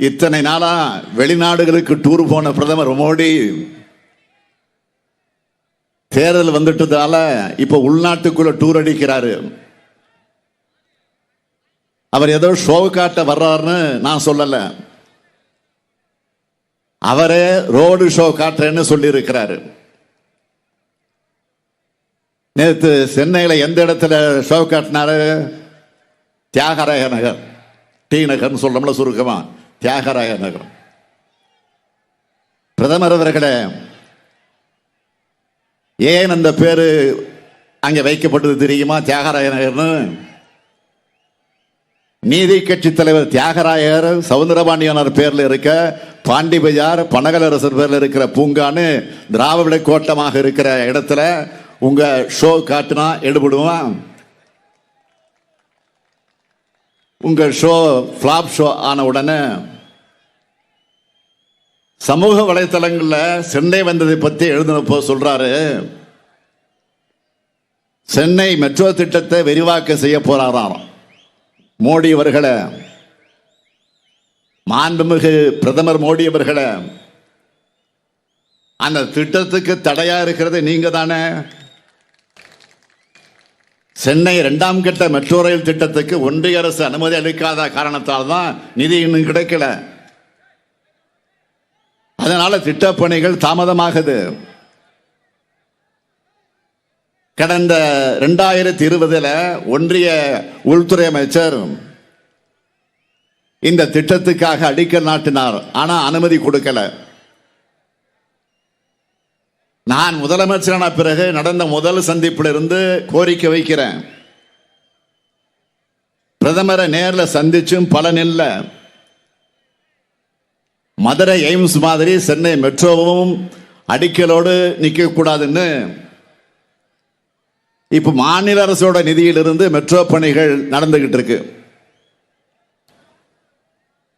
இத்தனை நாளா வெளிநாடுகளுக்கு டூர் போன பிரதமர் மோடி தேர்தல் வந்துட்டதால இப்ப உள்நாட்டுக்குள்ள டூர் அடிக்கிறாரு. அவர் ஏதோ ஷோ காட்ட வர்றாருன்னு நான் சொல்லல, அவரே ரோடு ஷோ காட்டுறேன்னு சொல்லி இருக்கிறாரு. நேற்று சென்னையில் எந்த இடத்துல ஷோ காட்டினாரு? தியாகராய நகர், டி நகர்னு சொல்றோம்ல சுருக்கமா, தியாகராய நகர். பிரதமர் அவர்களே, ஏன் அந்த பேரு அங்க வைக்கப்பட்டது தெரியுமா? தியாகராய நகர்னு. நீதி கட்சி தலைவர் தியாகராயர் சவுந்தரபாண்டியனார் பேர்ல இருக்க பாண்டி பஜார் பனகலரசர் பேர்ல இருக்கிற பூங்கான்னு திராவிட கோட்டமாக இருக்கிற இடத்துல உங்க ஷோ காட்டினா எடுபடுவான்? உங்க ஷோ பிளாப் ஷோ ஆன உடனே சமூக வலைத்தளங்கள்ல சென்னை வந்ததை பத்தி எழுதினப்போ சொல்றாரு, சென்னை மெட்ரோ திட்டத்தை விரிவாக்கம் செய்ய போறாராம் மோடி அவர்களை. மாண்புமிகு பிரதமர் மோடி அவர்களை, அந்த திட்டத்துக்கு தடையா இருக்கிறது நீங்க தானே. சென்னை 2ஆம் கட்ட மெட்ரோ ரயில் திட்டத்துக்கு ஒன்றிய அரசு அனுமதி அளிக்காத காரணத்தால் தான் நிதி இன்னும் கிடைக்கல. அதனால திட்டப்பணிகள் தாமதமாகுது. கடந்த 2020 ஒன்றிய உள்துறை அமைச்சர் இந்த திட்டத்துக்காக அடிக்கல் நாட்டினார். ஆனா அனுமதி கொடுக்கல. நான் முதலமைச்சரான பிறகு நடந்த முதல் சந்திப்பில் இருந்து கோரிக்கை வைக்கிறேன். பிரதமரை நேரில் சந்திச்சும் பலன் இல்லை. மதுரை எய்ம்ஸ் மாதிரி சென்னை மெட்ரோவும் அடிக்கலோடு நிற்க கூடாதுன்னு இப்ப மாநில அரசோட நிதியிலிருந்து மெட்ரோ பணிகள் நடந்துகிட்டு இருக்கு.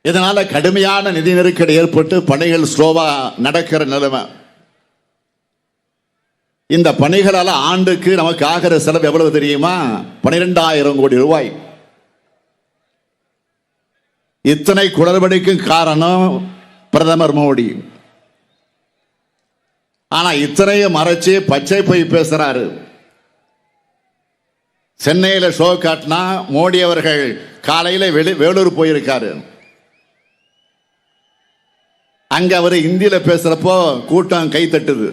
இதனால கடுமையான நிதி நெருக்கடி ஏற்பட்டு பணிகள் ஸ்லோவா நடக்கிற நிலைமை. இந்த பணிகளால் ஆண்டுக்கு நமக்கு ஆகிற செலவு எவ்வளவு தெரியுமா? 12,000 கோடி ரூபாய். இத்தனை குளறுபடிக்கும் காரணம் பிரதமர் மோடி. ஆனா இத்தனையும் மறைச்சு பச்சை போய் பேசுறாரு. சென்னையில ஷோ காட்டினா மோடி அவர்கள் காலையில வேலூர் போயிருக்காரு. அங்க அவர் இந்தியில பேசுறப்போ கூட்டம் கை தட்டுது.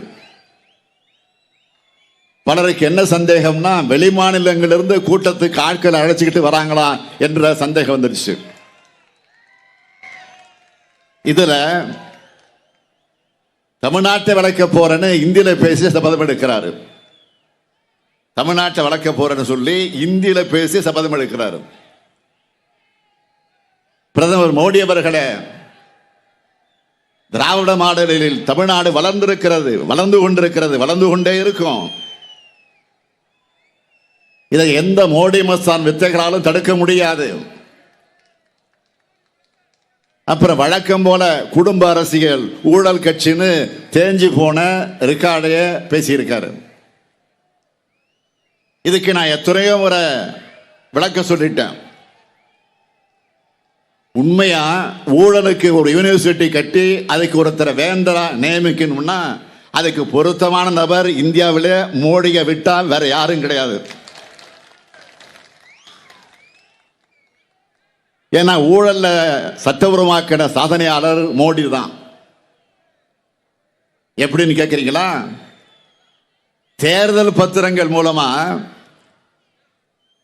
பலருக்கு என்ன சந்தேகம்னா, வெளி மாநிலங்களிலிருந்து கூட்டத்துக்கு ஆட்களை அழைச்சிக்கிட்டு வராங்களா என்ற சந்தேகம் வந்துருச்சு. இதுல தமிழ்நாட்டை வளர்க்க போறேன்னு இந்தியில பேசி சபதம் எடுக்கிறாரு. தமிழ்நாட்டை வளர்க்க போறேன்னு சொல்லி இந்தியில பேசி சபதம் எடுக்கிறாரு. பிரதமர் மோடி அவர்களே, திராவிட மாடலில் தமிழ்நாடு வளர்ந்திருக்கிறது, வளர்ந்து கொண்டிருக்கிறது, வளர்ந்து கொண்டே இருக்கும். இதை எந்த மோடி மஸ்தான் வித்தைகளாலும் தடுக்க முடியாது. அப்புறம் வழக்கம் போல குடும்ப அரசியல், ஊழல் கட்சின்னு தேஞ்சு போன ரெக்கார்டைய பேசியிருக்காரு. இதுக்கு நான் எத்தனையோ முறை விளக்கம் சொல்லிட்டேன். உண்மையா ஊழலுக்கு ஒரு யூனிவர்சிட்டி கட்டி அதுக்கு ஒருத்தரை வேந்தரா நியமிக்கணும்னா அதுக்கு பொருத்தமான நபர் இந்தியாவிலே மோடியை விட்டால் வேற யாரும் கிடையாது. ஏன்னா ஊழல்ல சட்டபூர்வமாக்கின சாதனையாளர் மோடி தான். எப்படின்னு கேட்கிறீங்களா? தேர்தல் பத்திரங்கள் மூலமா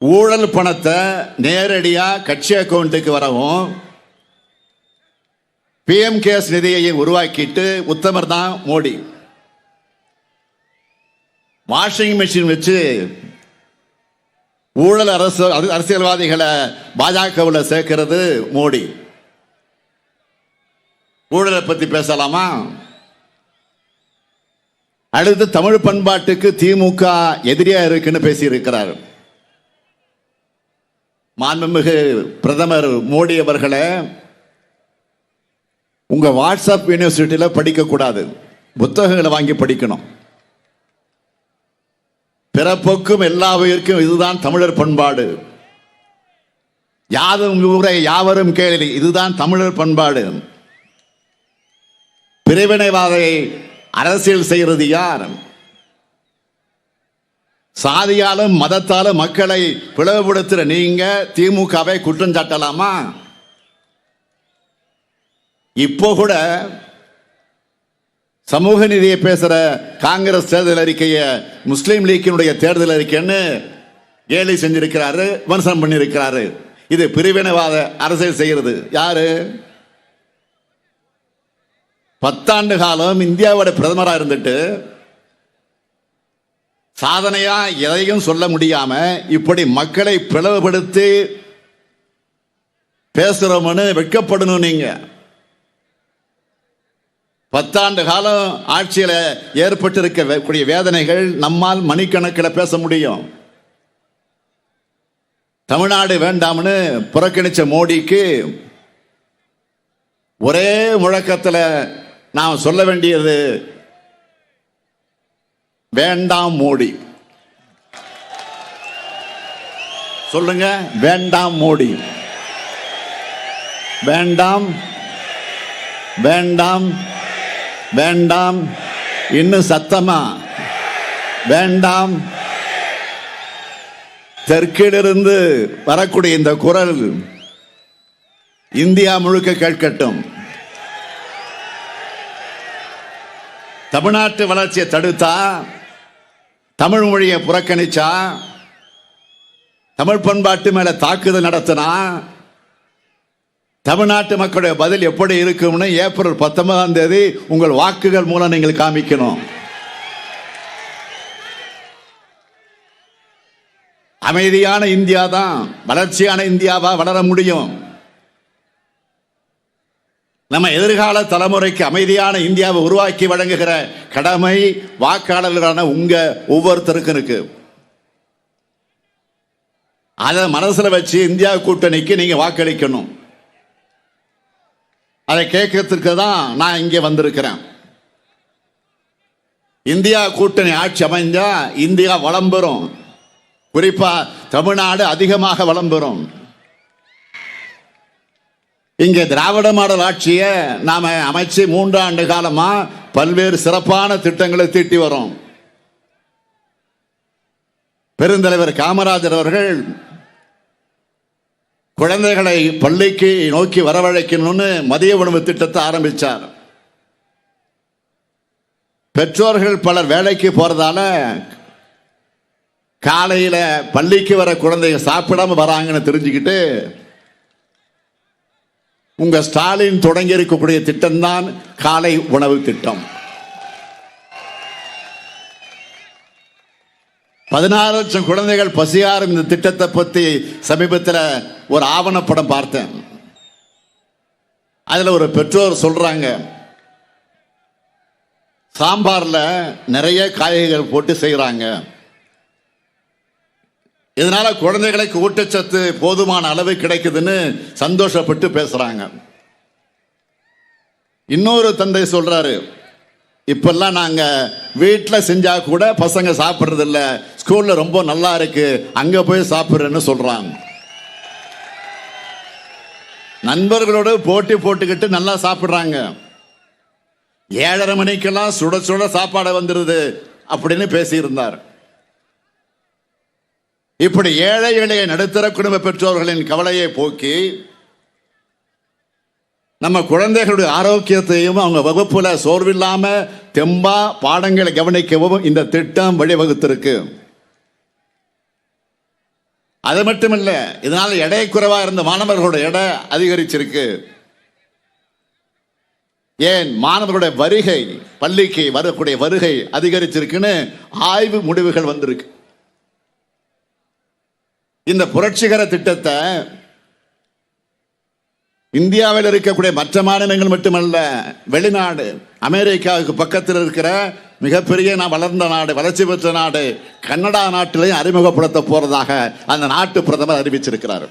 ஊழல் பணத்தை நேரடியா கட்சி அக்கௌண்ட்டுக்கு வரவும் பிஎம் கேர்ஸ் நிதியை உருவாக்கிட்டு உத்தமர் தான் மோடி. வாஷிங் மெஷின் வச்சு ஊழல் அரசியல்வாதிகளை பாஜகவில் சேர்க்கிறது மோடி. ஊழலை பத்தி பேசலாமா? அடுத்து தமிழ் பண்பாட்டுக்கு திமுக எதிரியா இருக்குன்னு பேசி இருக்கிறார். மாண்புமிகு பிரதமர் மோடி அவர்களே, உங்க வாட்ஸ்அப் யூனிவர்சிட்டியில படிக்க கூடாது, புத்தகங்களை வாங்கி படிக்கணும். பிறப்புக்கும் எல்லா உயிருக்கும் இதுதான் தமிழர் பண்பாடு. யாதும் ஊரை யாவரும் கேளு, இதுதான் தமிழர் பண்பாடு. பிரிவினைவாதை அரசியல் செய்கிறது யார்? சாதியாலும் மதத்தாலும் மக்களை பிளவுபடுத்துற நீங்க திமுகவை குற்றம் சாட்டலாமா? இப்போ கூட சமூக நீதியை பேசுற காங்கிரஸ் தேர்தல் அறிக்கையை முஸ்லீம் லீக்கினுடைய தேர்தல் அறிக்கைன்னு ஏழை செஞ்சிருக்கிறாரு, விமர்சனம் பண்ணியிருக்கிறாரு. இது பிரிவினைவாத அரசியல் செய்கிறது யாரு? 10 ஆண்டு காலம் இந்தியாவோட பிரதமராக இருந்துட்டு சாதனையா எதையும் சொல்ல முடியாம இப்படி மக்களை பிளவுபடுத்தி பேசுறோம்னு வெட்கப்படணும். நீங்க 10 ஆண்டு காலம் ஆட்சியில் ஏற்பட்டிருக்கக்கூடிய வேதனைகள் நம்மால் மணிக்கணக்கில் பேச முடியும். தமிழ்நாடு வேண்டாம்னு புறக்கணிச்ச மோடிக்கு ஒரே முழக்கத்தில் நாம் சொல்ல வேண்டியது வேண்டாம் மோடி. சொல்லுங்க, வேண்டாம் மோடி, வேண்டாம் வேண்டாம் வேண்டாம், இன்னும் சத்தமா வேண்டாம். தெற்கிலிருந்து வரக்கூடிய இந்த குரல் இந்தியா முழுக்க கேட்கட்டும். தமிழ்நாட்டு வளர்ச்சியை தடுத்தா, தமிழ் மொழியை புறக்கணிச்சா, தமிழ் பண்பாட்டு மேல தாக்குதல் நடத்தினா தமிழ்நாட்டு மக்களுடைய பதில் எப்படி இருக்கும்னு ஏப்ரல் 19ஆம் தேதி உங்கள் வாக்குகள் மூலம் நீங்கள் காமிக்கணும். அமைதியான இந்தியா தான் வளர்ச்சியான இந்தியாவா வளர முடியும். நம்ம எதிர்கால தலைமுறைக்கு அமைதியான இந்தியாவை உருவாக்கி வழங்குகிற கடமை வாக்காளர்களான உங்க ஒவ்வொருத்தருக்கும் இருக்கு. அதை மனசுல வச்சு இந்தியா கூட்டணிக்கு நீங்க வாக்களிக்கணும். அதை கேட்கறதுக்கு தான் நான் இங்கே வந்திருக்கிறேன். இந்தியா கூட்டணி ஆட்சி அமைஞ்சா இந்தியா வளம் பெறும். குறிப்பா தமிழ்நாடு அதிகமாக வளம் பெறும். இங்கே திராவிட மாடல் ஆட்சியை நாம அமைச்சு 3 ஆண்டு காலமா பல்வேறு சிறப்பான திட்டங்களை தீட்டி வரோம். பெருந்தலைவர் காமராஜர் அவர்கள் குழந்தைகளை பள்ளிக்கு நோக்கி வரவழைக்கணும்னு மதிய உணவு திட்டத்தை ஆரம்பிச்சார். பெற்றோர்கள் பலர் வேலைக்கு போறதால காலையில பள்ளிக்கு வர குழந்தைங்க சாப்பிடாம வராங்கன்னு தெரிஞ்சுக்கிட்டு உங்க ஸ்டாலின் தொடங்கி இருக்கக்கூடிய திட்டம் தான் காலை உணவு திட்டம். 16 லட்சம் குழந்தைகள் பசியாரும் இந்த திட்டத்தை பற்றி சமீபத்தில் ஒரு ஆவணப்படம் பார்த்தேன். அதுல ஒரு பெற்றோர் சொல்றாங்க, சாம்பார்ல நிறைய காய்கறிகள் போட்டு செய்யறாங்க, இதனால குழந்தைகளுக்கு ஊட்டச்சத்து போதுமான அளவு கிடைக்குதுன்னு சந்தோஷப்பட்டு பேசுறாங்க. இன்னொரு தந்தை சொல்றாரு, இப்பெல்லாம் நாங்க வீட்டில் செஞ்சா கூட பசங்க சாப்பிட்றது இல்லை, ஸ்கூல்ல ரொம்ப நல்லா இருக்கு அங்க போய் சாப்பிட்றேன்னு சொல்றாங்க. நண்பர்களோடு போட்டி போட்டுக்கிட்டு நல்லா சாப்பிட்றாங்க. 7:30 மணிக்கெல்லாம் சுட சுட சாப்பாடு வந்துருது அப்படின்னு பேசியிருந்தார். இப்படி ஏழை எளிய நடுத்தர குடும்ப பெற்றோர்களின் கவலையை போக்கி நம்ம குழந்தைகளுடைய ஆரோக்கியத்தையும் அவங்க வகுப்புல சோர்வில்லாம தெம்பா பாடங்களை கவனிக்கவும் இந்த திட்டம் வழிவகுத்திருக்கு. அது மட்டுமில்ல, இதனால எடை குறைவா இருந்த மாணவர்களோட எடை அதிகரிச்சிருக்கு. ஏன் மாணவர்களுடைய வருகை, பள்ளிக்கு வரக்கூடிய வருகை அதிகரிச்சிருக்குன்னு ஆய்வு முடிவுகள் வந்திருக்கு. இந்த புரட்சிகர திட்டத்தை இந்தியாவில் இருக்கக்கூடிய மற்ற மாநிலங்கள் மட்டுமல்ல, வெளிநாடு அமெரிக்காவுக்கு பக்கத்தில் இருக்கிற மிகப்பெரிய வளர்ந்த நாடு, வளர்ச்சி பெற்ற நாடு கனடா நாட்டிலையும் அறிமுகப்படுத்த போறதாக அந்த நாட்டு பிரதமர் அறிவிச்சிருக்கிறார்.